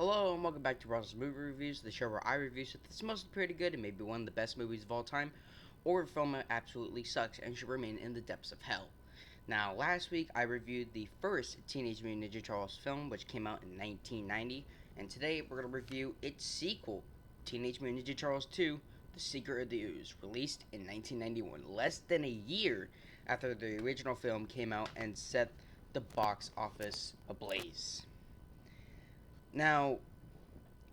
Hello and welcome back to Russell's Movie Reviews, the show where I review stuff that's mostly pretty good and maybe one of the best movies of all time, or a film that absolutely sucks and should remain in the depths of hell. Now, last week I reviewed the first Teenage Mutant Ninja Turtles film, which came out in 1990, and today we're going to review its sequel, Teenage Mutant Ninja Turtles 2, The Secret of the Ooze, released in 1991, less than a year after the original film came out and set the box office ablaze. Now,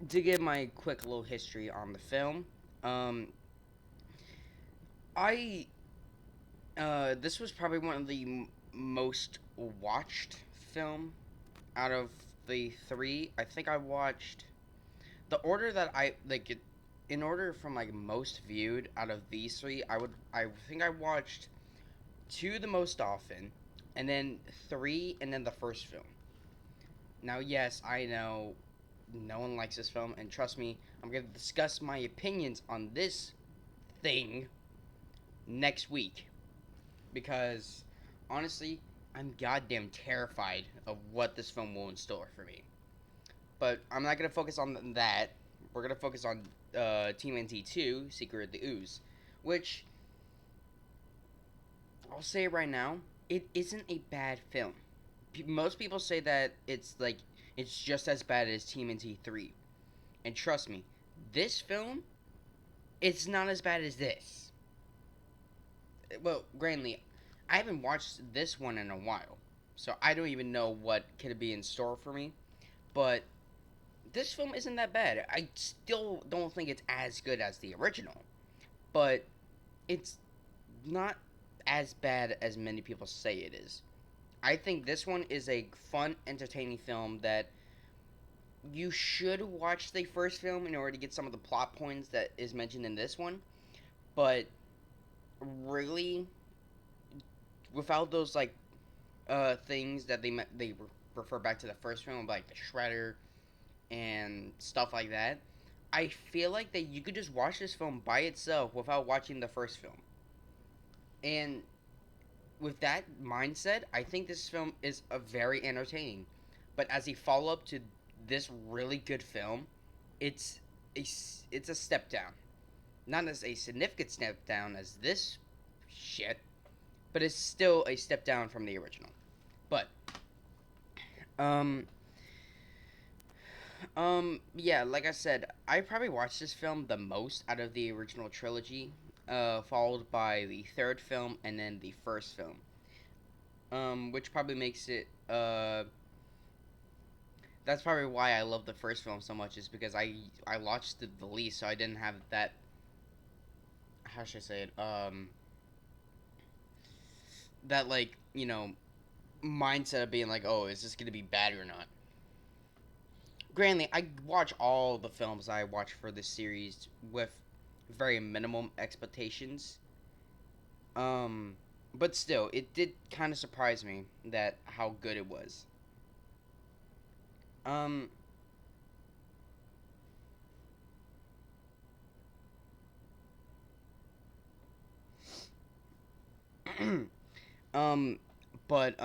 to give my quick little history on the film, um, I this was probably one of the most watched film out of the three. I think I watched the order that I like it, in order from like most viewed out of these three. I think I watched two the most often, and then three, and then the first film. Now, yes, I know no one likes this film, and trust me, I'm going to discuss my opinions on this thing next week. Because, honestly, I'm goddamn terrified of what this film will in store for me. But I'm not going to focus on that. We're going to focus on TMNT 2, Secret of the Ooze. Which, I'll say right now, it isn't a bad film. Most people say that it's just as bad as TMNT 3. And trust me, this film, it's not as bad as this. Well, grandly, I haven't watched this one in a while, so I don't even know what could be in store for me. But this film isn't that bad. I still don't think it's as good as the original, but it's not as bad as many people say it is. I think this one is a fun, entertaining film that you should watch the first film in order to get some of the plot points that is mentioned in this one. But really, without those things that they refer back to the first film, like the shredder and stuff like that, I feel like that you could just watch this film by itself without watching the first film. And with that mindset, I think this film is a very entertaining. But as a follow up to this really good film, it's a it's a step down. Not as a significant step down as this shit, but it's still a step down from the original. But um yeah, like I said, I probably watched this film the most out of the original trilogy, followed by the third film and then the first film. Which probably makes it that's probably why I love the first film so much, is because I watched it the least, so I didn't have that, how should I say it, that mindset of being like, oh, is this gonna be bad or not? Granted, I watch all the films I watch for this series with very minimum expectations. Um, but still, it did kind of surprise me that how good it was. Um, um, but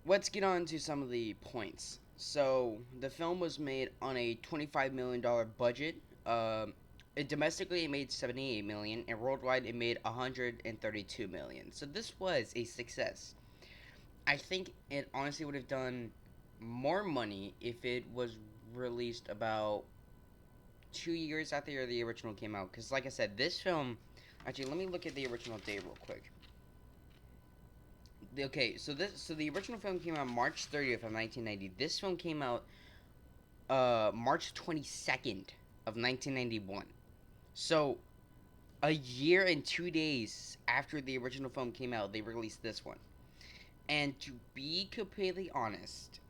let's get on to some of the points. So the film was made on a $25 million budget. It domestically it made 78 million, and worldwide it made 132 million. So this was a success. I think it honestly would have done more money if it was released about 2 years after the original came out. Because, like I said, this film. Actually, let me look at the original date real quick. Okay, so the original film came out March 30th of 1990. This film came out March 22nd of 1991. So a year and 2 days after the original film came out, they released this one. And to be completely honest,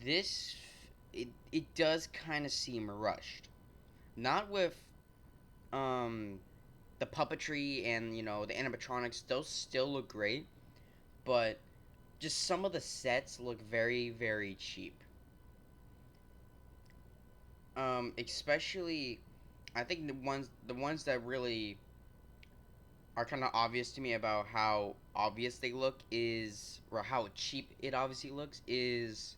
this it does kind of seem rushed. Not with um the puppetry and the animatronics; those still look great, but just some of the sets look very very cheap. Especially, I think the ones that really are kind of obvious to me about how obvious they look is, or how cheap it obviously looks, is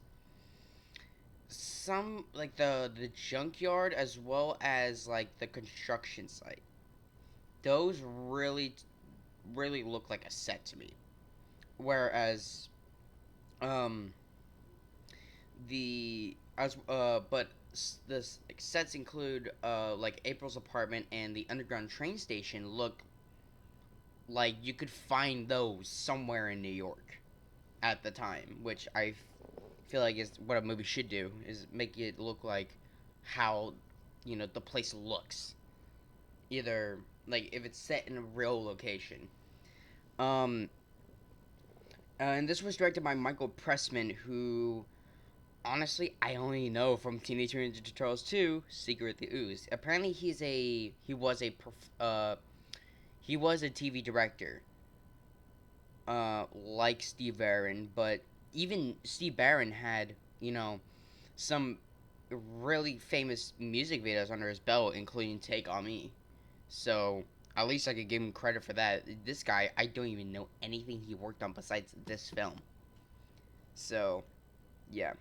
some like the junkyard as well as like the construction site. Those really look like a set to me. Whereas um the as but this like, sets include like April's apartment and the underground train station look like you could find those somewhere in New York at the time, which I feel like is what a movie should do, is make it look like how the place looks, either like if it's set in a real location. um and this was directed by Michael Pressman, who honestly I only know from Teenage Mutant Ninja Turtles 2 Secret the Ooze. Apparently he was a TV director, like Steve Barron, but even Steve Barron had, some really famous music videos under his belt, including Take On Me. So at least I could give him credit for that. This guy, I don't even know anything he worked on besides this film. So, yeah.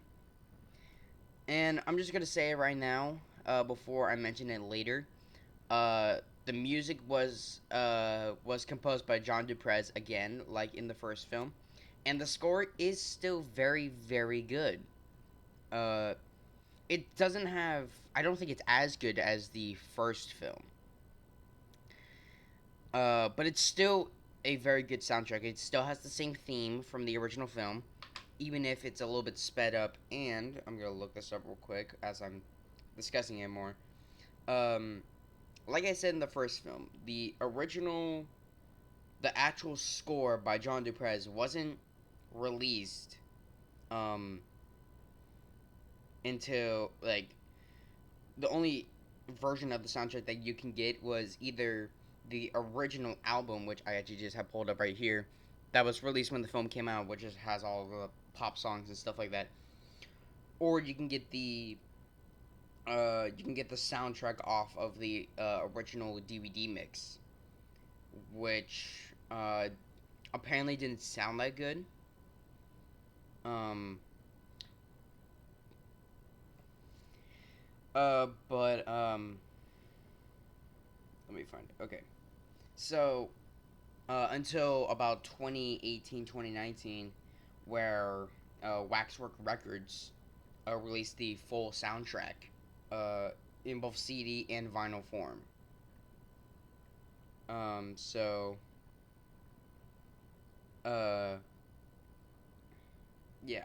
And I'm just gonna say it right now, before I mention it later. The music was composed by John Duprez again, like in the first film, and the score is still very good. Uh, it doesn't have. I don't think it's as good as the first film. But it's still a very good soundtrack. It still has the same theme from the original film, even if it's a little bit sped up. And I'm gonna look this up real quick as I'm discussing it more. Um, like I said in the first film, the actual score by John Duprez wasn't released um until like the only version of the soundtrack that you can get was either the original album, which I actually just have pulled up right here, that was released when the film came out, which just has all the pop songs and stuff like that, or you can get the soundtrack off of the original DVD mix, which apparently didn't sound that good. Um, but let me find it. Okay, so until about 2018, 2019, where Waxwork Records released the full soundtrack in both CD and vinyl form. So, uh, yeah.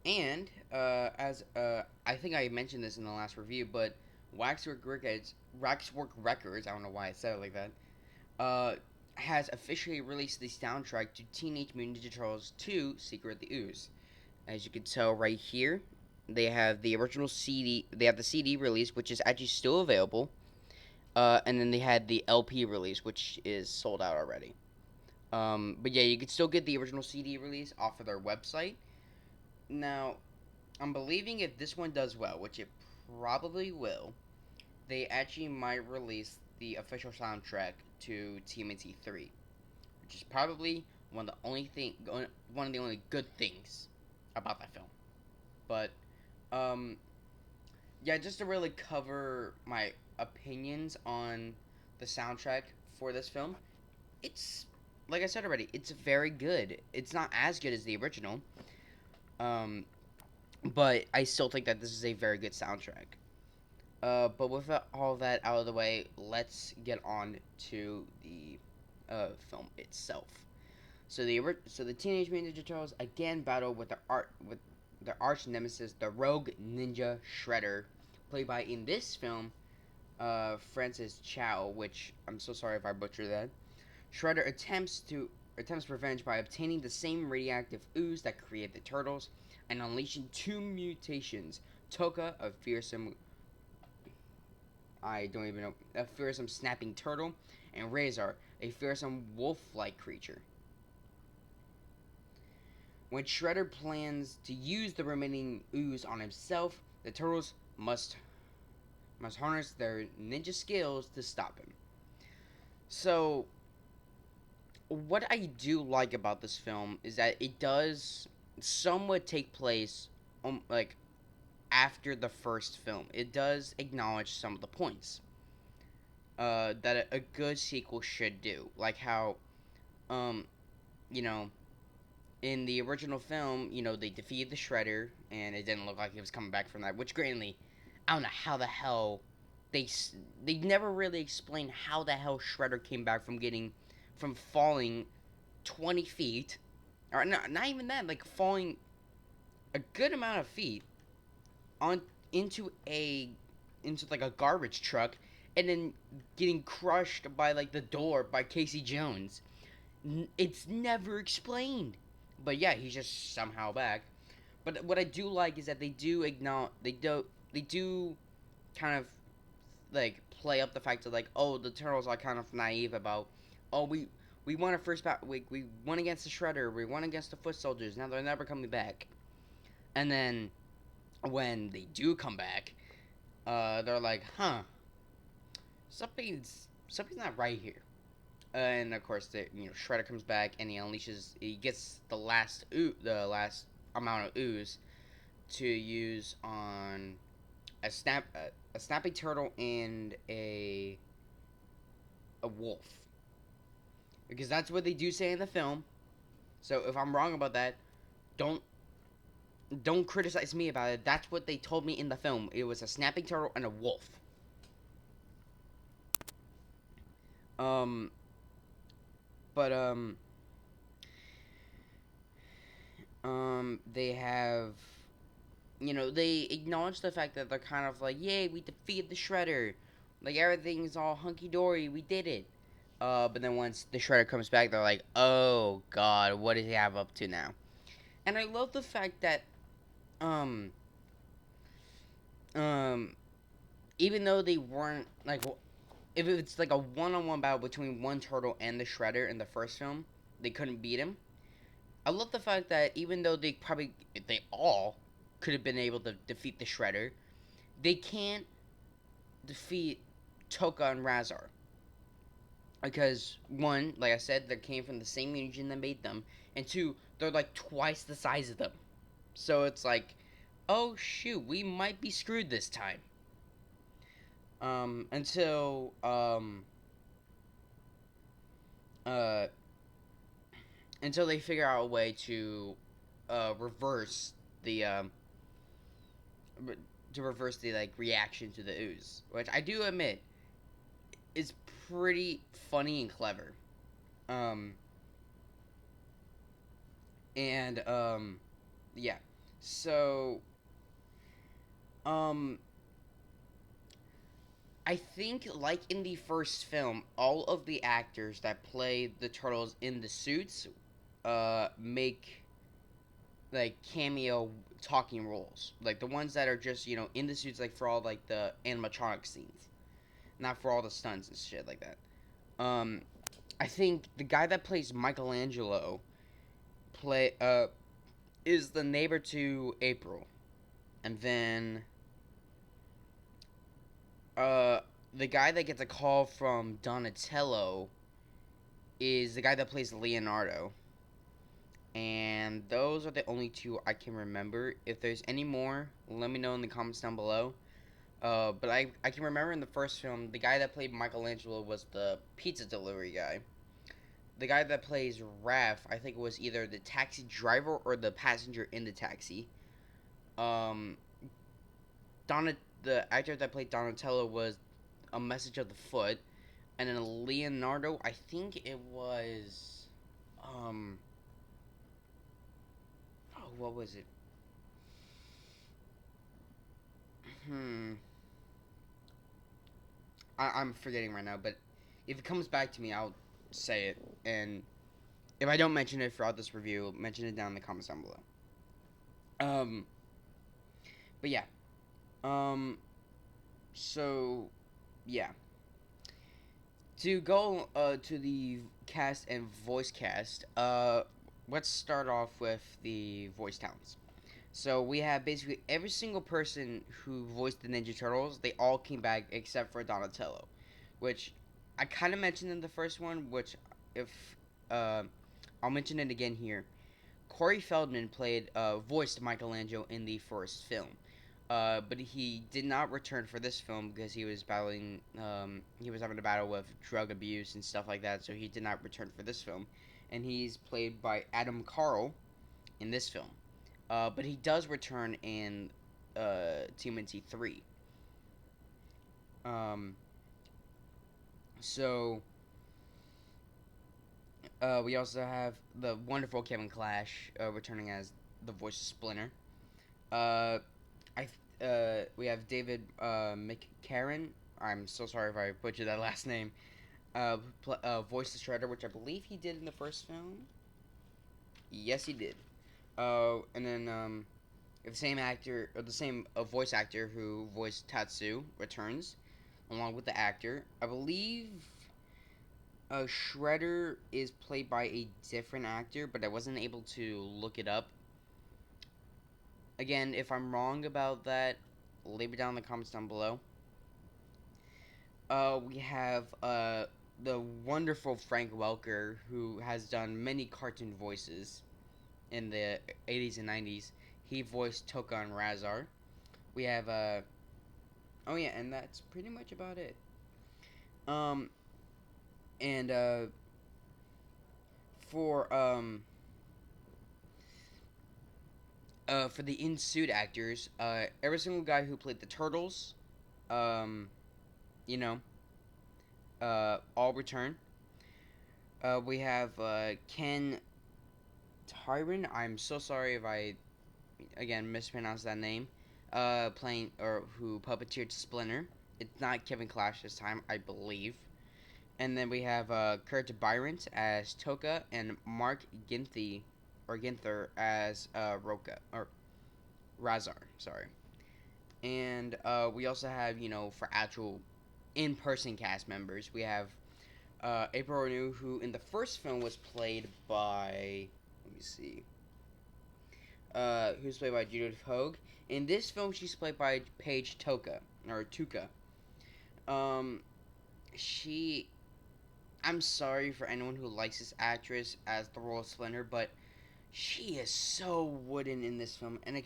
And, as I think I mentioned this in the last review, but Waxwork Records, I don't know why I said it like that, uh, has officially released the soundtrack to Teenage Mutant Ninja Turtles 2 Secret of the Ooze. As you can tell right here, they have the original CD, they have the CD release, which is actually still available, and then they had the LP release, which is sold out already. But yeah, you can still get the original CD release off of their website. Now, I'm believing if this one does well, which it probably will, they actually might release the official soundtrack to TMNT 3, which is probably one of the only good things about that film. But um, yeah, just to really cover my opinions on the soundtrack for this film, it's like I said already, it's very good. It's not as good as the original, um, but I still think that this is a very good soundtrack. But with all that out of the way, let's get on to the film itself. So the Teenage Mutant Ninja Turtles again battle with their arch nemesis, the Rogue Ninja Shredder, played by in this film, Francis Chow. Which I'm so sorry if I butcher that. Shredder attempts revenge by obtaining the same radioactive ooze that created the turtles and unleashing two mutations: Toka, a fearsome I don't even know a fearsome snapping turtle, and Razor, a fearsome wolf-like creature. When Shredder plans to use the remaining ooze on himself, the turtles must harness their ninja skills to stop him. So, what I do like about this film is that it does somewhat take place like after the first film. It does acknowledge some of the points that a good sequel should do, like how, um, you know, in the original film, they defeated the Shredder, and it didn't look like he was coming back from that. Which, granted, I don't know how the hell they they never really explained how the hell Shredder came back from falling 20 feet, or not even that, like falling a good amount of feet on into a into like a garbage truck, and then getting crushed by like the door by Casey Jones. It's never explained. But yeah, he's just somehow back. But what I do like is that they do acknowledge they do kind of like play up the fact that, like, oh, the Turtles are kind of naive about, oh, we won our first battle, we won against the Shredder, we won against the Foot Soldiers, now they're never coming back. And then when they do come back, they're like, huh, something's not right here. And of course, Shredder comes back and he gets the last amount of ooze to use on a snapping turtle and a wolf, because that's what they do say in the film. So if I'm wrong about that, don't don't criticize me about it. That's what they told me in the film. It was a snapping turtle and a wolf. Um, but they have, they acknowledge the fact that they're kind of like, yay, we defeated the Shredder, like everything's all hunky dory, we did it. But then once the Shredder comes back, they're like, oh god, what does he have up to now? And I love the fact that, um, um, even though they weren't like, if it's like a one-on-one battle between one turtle and the Shredder in the first film, they couldn't beat him. I love the fact that even though they all could have been able to defeat the Shredder, they can't defeat Toka and Razar. Because one, like I said, they came from the same region that made them, and two, they're like twice the size of them. So it's like, oh shoot, we might be screwed this time. Um, until um, uh, until they figure out a way to reverse the like reaction to the ooze, which I do admit is pretty funny and clever. Um, and yeah, so um, I think, like in the first film, all of the actors that play the turtles in the suits make like cameo talking roles, like the ones that are just in the suits, like for all like the animatronic scenes, not for all the stunts and shit like that. Um, I think the guy that plays Michelangelo play is the neighbor to April, and then uh the guy that gets a call from Donatello is the guy that plays Leonardo. And those are the only two I can remember. If there's any more, let me know in the comments down below. But I can remember in the first film, the guy that played Michelangelo was the pizza delivery guy. The guy that plays Raph, I think, was either the taxi driver or the passenger in the taxi. Um, the actor that played Donatello was a message of the foot, and then Leonardo, I think it was, um, oh, what was it? Hmm, I'm forgetting right now, but if it comes back to me, I'll say it. And if I don't mention it throughout this review, mention it down in the comments down below. Um, but yeah. Um, so yeah. To go to the cast and voice cast, let's start off with the voice talents. So we have basically every single person who voiced the Ninja Turtles. They all came back except for Donatello, which I kind of mentioned in the first one. Which, if uh, I'll mention it again here. Corey Feldman voiced Michelangelo in the first film. But he did not return for this film because he was battling. He was having a battle with drug abuse and stuff like that, so he did not return for this film. And he's played by Adam Carl in this film. But he does return in TMNT 3. Um, so we also have the wonderful Kevin Clash returning as the voice of Splinter. Uh, we have David McCarran. I'm so sorry if I butchered that last name. Voice the Shredder, which I believe he did in the first film. Yes, he did. And then the same actor, or the same voice actor who voiced Tatsu returns, along with the actor. I believe Shredder is played by a different actor, but I wasn't able to look it up. Again, if I'm wrong about that, leave it down in the comments down below. We have the wonderful Frank Welker, who has done many cartoon voices in the 80s and 90s. He voiced Toka and Razar. We have oh yeah, and that's pretty much about it. Um, and for um for the in suit actors, every single guy who played the turtles, um, you know, all return. We have Ken Tyron. I'm so sorry if I again mispronounced that name. Playing or who puppeteered Splinter. It's not Kevin Clash this time, I believe. And then we have Kurt Byrant as Toka and Mark Ginther as Roka or Razar. Sorry. And we also have, for actual in-person cast members, we have April Renew, who in the first film was played by, let me see, who's played by Judith Hogue. In this film, she's played by Paige Toka or Tuca. Um, she. I'm sorry for anyone who likes this actress as the role of Splinter, but she is so wooden in this film, and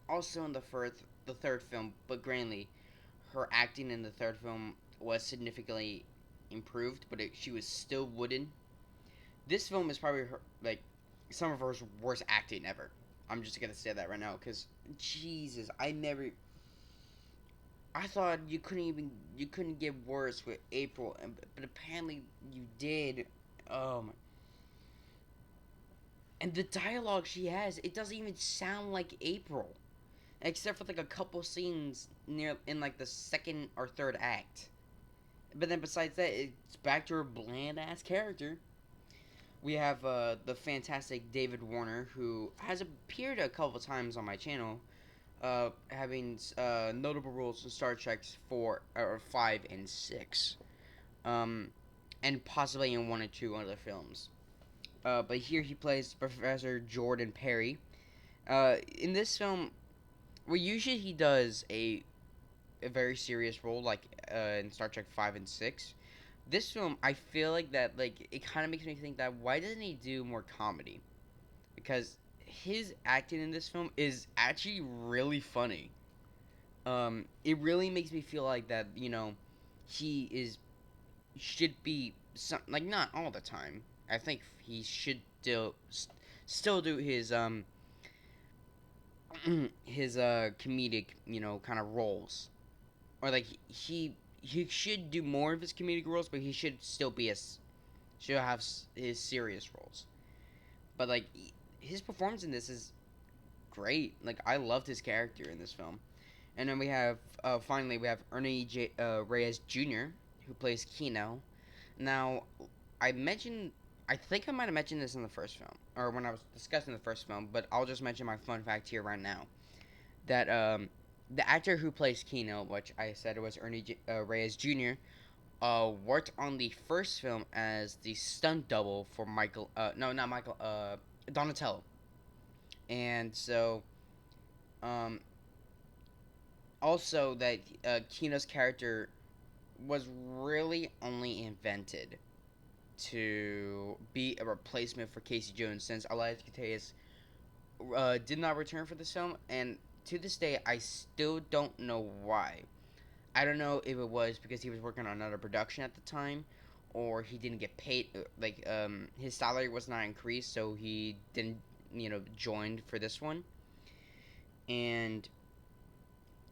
also in the third film. But grandly, her acting in the third film was significantly improved, but she was still wooden. This film is probably some of her worst acting ever. I'm just gonna say that right now, because Jesus, I thought you couldn't get worse with April, but apparently you did. Um, and the dialogue she has, it doesn't even sound like April, except for like a couple scenes near in like the second or third act. But then besides that, it's back to her bland ass character. We have the fantastic David Warner, who has appeared a couple times on my channel, having notable roles in Star Trek 4 or 5 and 6, um, and possibly in 1 or 2 other films. But here he plays Professor Jordan Perry. In this film, well, usually he does a very serious role, like in Star Trek 5 and 6. This film, I feel like that, like, it kind of makes me think that why doesn't he do more comedy? Because his acting in this film is actually really funny. It really makes me feel like that, he should be some, like, not all the time. I think he should still do his comedic, kind of roles. Or like he should do more of his comedic roles, but he should still should have his serious roles. But like his performance in this is great. Like I loved his character in this film. And then we have finally we have Reyes Jr. who plays Kino. Now I mentioned I think I might have mentioned this in the first film or when I was discussing the first film, but I'll just mention my fun fact here right now that the actor who plays Kino, which I said was Reyes Jr., worked on the first film as the stunt double for Michael. No, not Michael. Donatello. And so, um, also that Kino's character was really only invented to be a replacement for Casey Jones, since Elias Koteas did not return for this film, and to this day, I still don't know why. I don't know if it was because he was working on another production at the time, or he didn't get paid. Like his salary was not increased, so he didn't, join for this one. And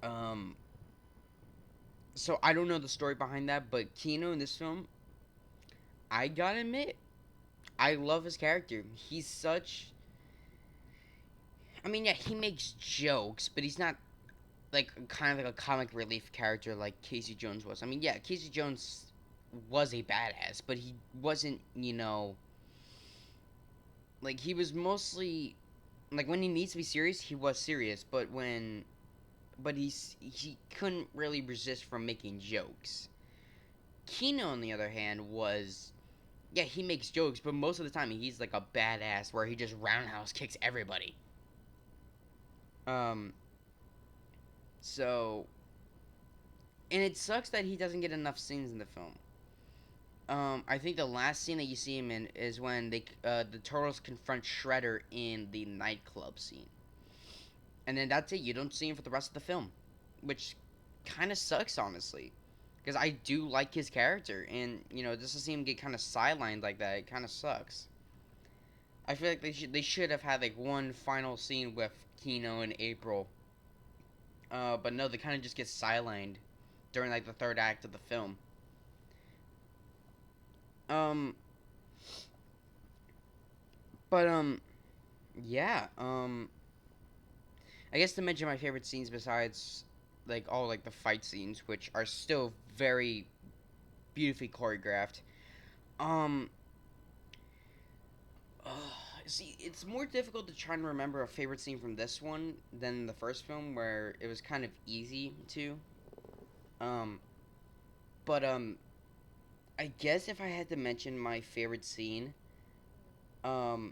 um, so I don't know the story behind that, but Kino in this film, I gotta admit, I love his character. He's such. I mean, yeah, he makes jokes, but he's not like kind of like a comic relief character like Casey Jones was. I mean, yeah, Casey Jones was a badass, but he wasn't, like he was mostly like when he needs to be serious, he was serious, but he couldn't really resist from making jokes. Kino, on the other hand, was yeah, he makes jokes, but most of the time he's like a badass where he just roundhouse kicks everybody. Um, so and it sucks that he doesn't get enough scenes in the film. I think the last scene that you see him in is when the turtles confront Shredder in the nightclub scene, and then that's it. You don't see him for the rest of the film, which kind of sucks, honestly, because I do like his character, and just to see him get kind of sidelined like that, it kind of sucks. I feel like they should have had like one final scene with Kino and April, but no, they kind of just get sidelined during like the third act of the film. Um, but yeah. I guess to mention my favorite scenes besides like all like the fight scenes, which are still very beautifully choreographed. Um, uh, see, it's more difficult to try and remember a favorite scene from this one than the first film, where it was kind of easy to. Um, but I guess if I had to mention my favorite scene, um,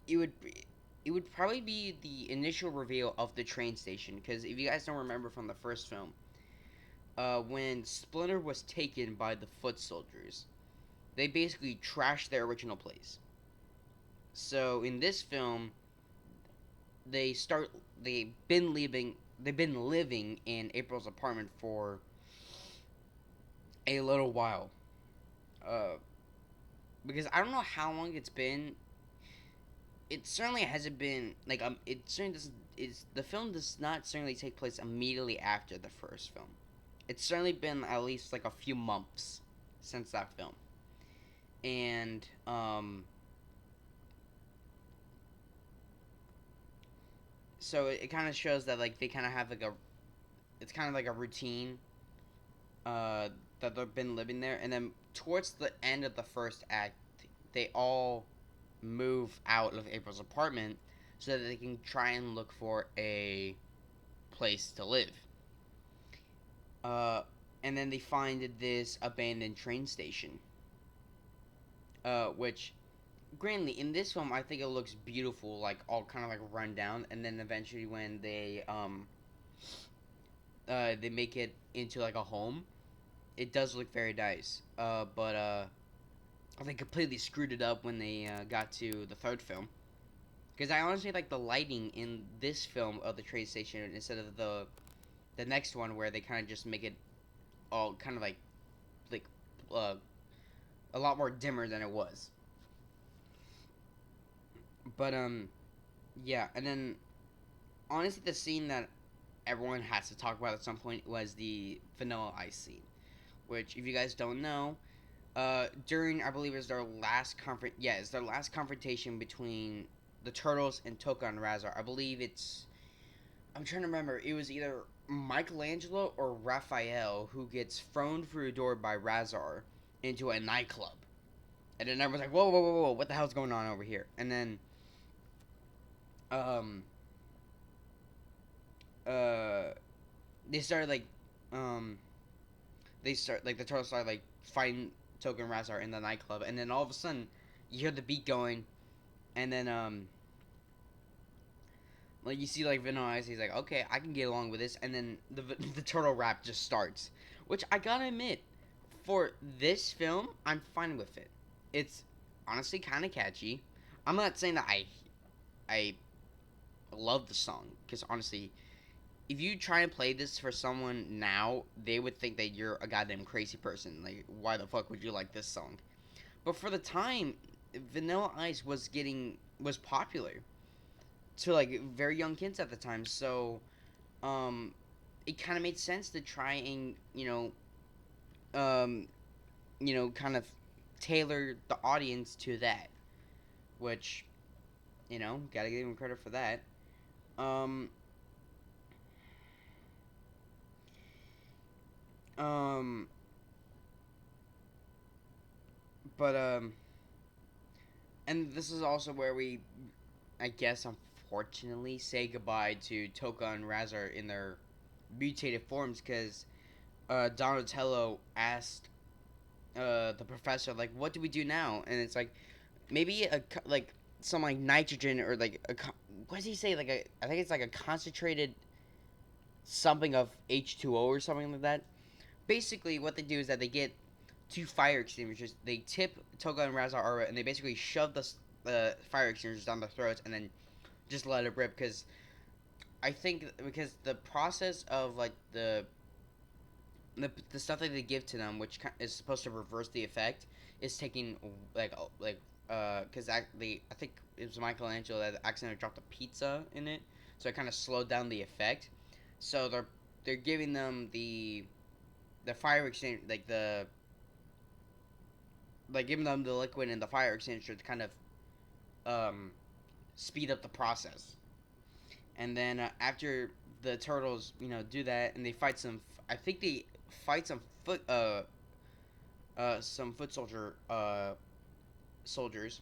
it would it would probably be the initial reveal of the train station. Because if you guys don't remember from the first film, when Splinter was taken by the foot soldiers, they basically trashed their original place. So in this film, they start they've been living in April's apartment for a little while. Uh, because I don't know how long it's been. It certainly hasn't been like it certainly doesn't is the film does not certainly take place immediately after the first film. It's certainly been at least like a few months since that film. And so it kind of shows that like they kind of have like a it's kind of like a routine uh that they've been living there, and then towards the end of the first act they all move out of April's apartment so that they can try and look for a place to live. uh and then they find this abandoned train station, which grandly in this film I think it looks beautiful, like all kind of like run down, and then eventually when they make it into like a home, it does look very nice. But they completely screwed it up when they got to the third film. Because I honestly like the lighting in this film of the train station instead of the next one where they kind of just make it all kind of like uh, a lot more dimmer than it was. But yeah, and then honestly the scene that everyone has to talk about at some point was the Vanilla Ice scene, which if you guys don't know, during I believe it was their last it's their last confrontation between the Turtles and Toka and Razar. I believe I'm trying to remember. It was either Michelangelo or Raphael who gets thrown through a door by Razar into a nightclub, and then everyone's like, "Whoa, whoa, whoa, whoa! What the hell's going on over here?" And then, um, uh, they started um, the Turtles started like fighting Toka and Razar in the nightclub, and then all of a sudden, you hear the beat going, and then like you see like Vanilla Ice, he's like, okay, I can get along with this, and then the turtle rap just starts, which I gotta admit, for this film, I'm fine with it. It's honestly kind of catchy. I'm not saying that I love the song because honestly, if you try and play this for someone now, they would think that you're a goddamn crazy person. Like, why the fuck would you like this song? But for the time, Vanilla Ice was popular to like very young kids at the time. So, um, it kind of made sense to try and um, kind of tailor the audience to that. Which gotta give him credit for that. Um, um, but and this is also where we, I guess, unfortunately, say goodbye to Toka and Razar in their mutated forms because Donatello asked the professor like, "What do we do now?" And it's like maybe like some like nitrogen or like what does he say? Like I think it's like a concentrated something of H2O or something like that. Basically, what they do is that they get two fire extinguishers. They tip Toga and Razar Aura, and they basically shove the fire extinguishers down their throats, and then just let it rip. Because I think because the process of like the stuff that they give to them, which is supposed to reverse the effect, is taking because I think it was Michelangelo that accidentally dropped a pizza in it, so it kind of slowed down the effect. So they're giving them the fire extinguisher like giving them the liquid and the fire extinguisher to kind of um, speed up the process. And then after the turtles, do that and they fight I think they fight some foot soldiers,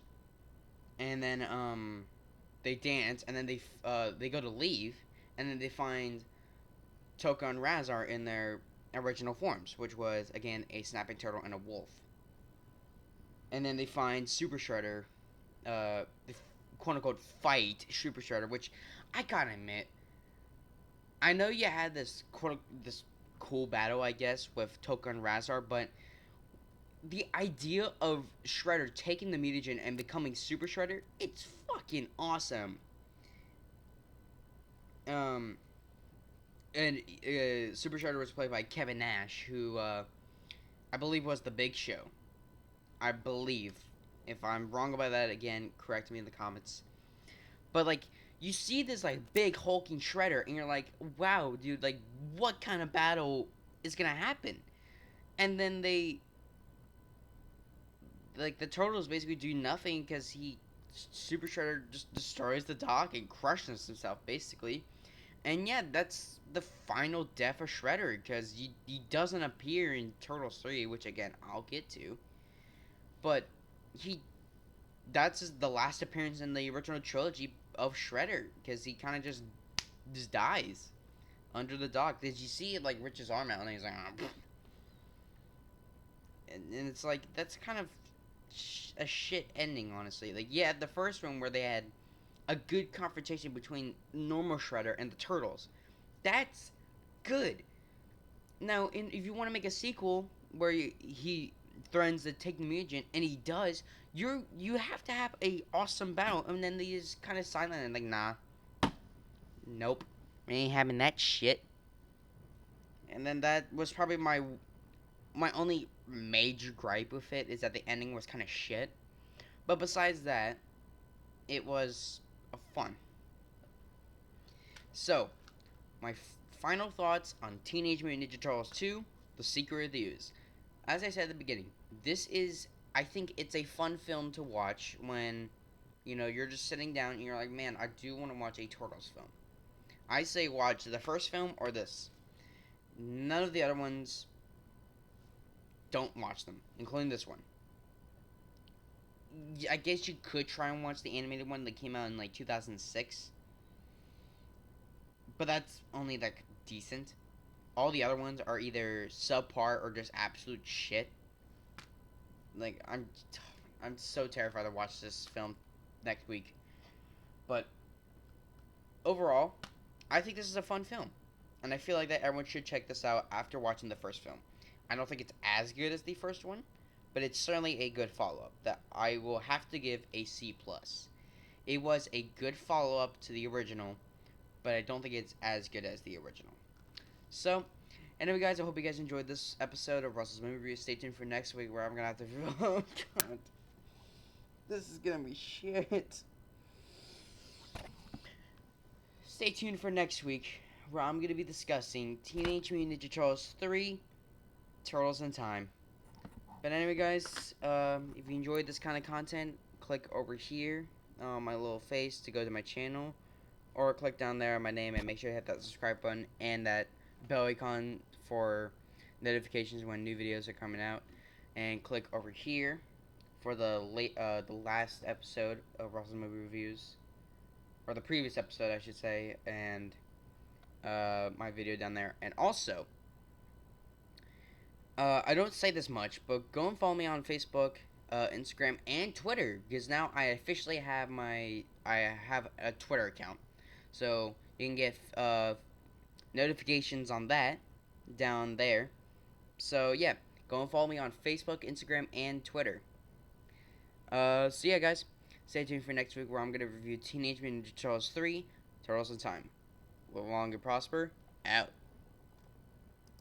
and then they dance, and then they go to leave, and then they find Toka and Razar in their original forms, which was again a snapping turtle and a wolf. And then they find Super Shredder, the quote unquote fight Super Shredder, which I gotta admit, I know you had this cool battle, I guess, with Toka and Razar, but the idea of Shredder taking the mutagen and becoming Super Shredder, it's fucking awesome. Um, and Super Shredder was played by Kevin Nash, who I believe was the Big Show. I believe. If I'm wrong about that, again, correct me in the comments. But like, you see this like big hulking Shredder, and you're like, wow, dude, like, what kind of battle is gonna happen? And then the turtles basically do nothing because Super Shredder just destroys the dock and crushes himself basically. And yeah, that's the final death of Shredder because he doesn't appear in Turtles 3, which again I'll get to. But he that's the last appearance in the original trilogy of Shredder because he kind of just dies under the dock. Did you see like Rich's arm out and he's like, oh, and it's like that's kind of a shit ending, honestly. Like, yeah, the first one where they had a good confrontation between normal Shredder and the Turtles, that's good. Now, if you want to make a sequel where he threatens to take the mutant and he does, you have to have a awesome battle, and then they just kind of silent and like, nah, nope, we ain't having that shit. And then that was probably my only major gripe with it is that the ending was kind of shit. But besides that, it was fun. So, my final thoughts on Teenage Mutant Ninja Turtles 2: The Secret of the Ooze. As I said at the beginning, this is I think it's a fun film to watch when you're just sitting down and you're like, man, I do want to watch a Turtles film. I say watch the first film or this. None of the other ones, don't watch them, including this one. I guess you could try and watch the animated one that came out in like 2006, but that's only like decent. All the other ones are either subpar or just absolute shit. Like I'm so terrified to watch this film next week. But overall, I think this is a fun film, and I feel like that everyone should check this out after watching the first film. I don't think it's as good as the first one, but it's certainly a good follow up that I will have to give a C plus. It was a good follow up to the original, but I don't think it's as good as the original. So, anyway, guys, I hope you guys enjoyed this episode of Russell's Movie Review. Stay tuned for next week where I'm gonna have to. Oh God, this is gonna be shit. Stay tuned for next week where I'm gonna be discussing Teenage Mutant Ninja Turtles 3: Turtles in Time. But anyway, guys, if you enjoyed this kind of content, click over here on my little face to go to my channel, or click down there on my name and make sure you hit that subscribe button and that bell icon for notifications when new videos are coming out, and click over here for the last episode of Russell's Movie Reviews, or the previous episode, I should say, and my video down there. And also, I don't say this much, but go and follow me on Facebook, Instagram, and Twitter, because now I officially have a Twitter account, so you can get notifications on that down there. So yeah, go and follow me on Facebook, Instagram, and Twitter. So yeah, guys, stay tuned for next week where I'm gonna review Teenage Mutant Ninja Turtles 3: Turtles in Time. Live long and prosper. Out.